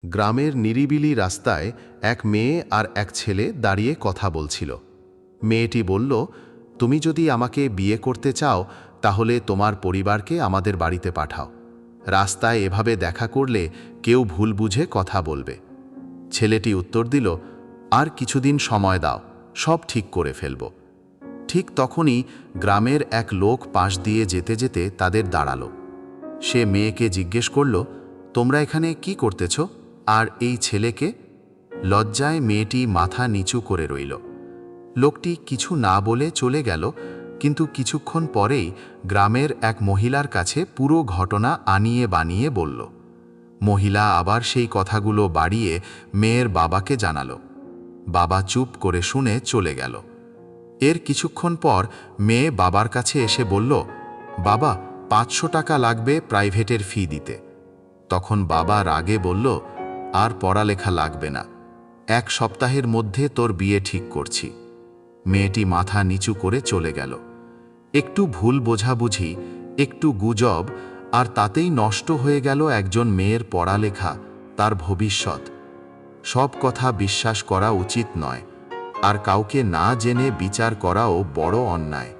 গ্রামের নিরিবিলি রাস্তায় এক মেয়ে আর এক ছেলে দাঁড়িয়ে কথা বলছিল। মেয়েটি বলল, তুমি যদি আমাকে বিয়ে করতে চাও তাহলে তোমার পরিবারকে আমাদের বাড়িতে পাঠাও। রাস্তায় এভাবে দেখা করলে কেউ ভুল বুঝে কথা বলবে। ছেলেটি উত্তর দিল, আর কিছুদিন সময় দাও, সব ঠিক করে ফেলব। ঠিক তখনই গ্রামের এক লোক পাশ দিয়ে যেতে যেতে তাদের দাঁড়ালো। সে মেয়েকে জিজ্ঞেস করল, তোমরা এখানে কি করতেছ, আর এই ছেলেকে? লজ্জায় মেয়েটি মাথা নিচু করে রইল। লোকটি কিছু না বলে চলে গেল, কিন্তু কিছুক্ষণ পরেই গ্রামের এক মহিলার কাছে পুরো ঘটনা আনিয়ে বানিয়ে বলল। মহিলা আবার সেই কথাগুলো বাড়িয়ে মেয়ের বাবাকে জানালো। বাবা চুপ করে শুনে চলে গেল। এর কিছুক্ষণ পর মেয়ে বাবার কাছে এসে বলল, বাবা, 500 টাকা লাগবে প্রাইভেটের ফি দিতে। তখন বাবা রাগে বলল, আর পড়ালেখা লাগবে না, 1 সপ্তাহের মধ্যে তোর বিয়ে ঠিক করছি। মেয়েটি মাথা নিচু করে চলে গেল। একটু ভুল বোঝাবুঝি, একটু গুজব, আর তাতেই নষ্ট হয়ে গেল একজন মেয়ের পড়ালেখা, তার ভবিষ্যৎ। সব কথা বিশ্বাস করা উচিত নয়, আর কাউকে না জেনে বিচার করাও বড় অন্যায়।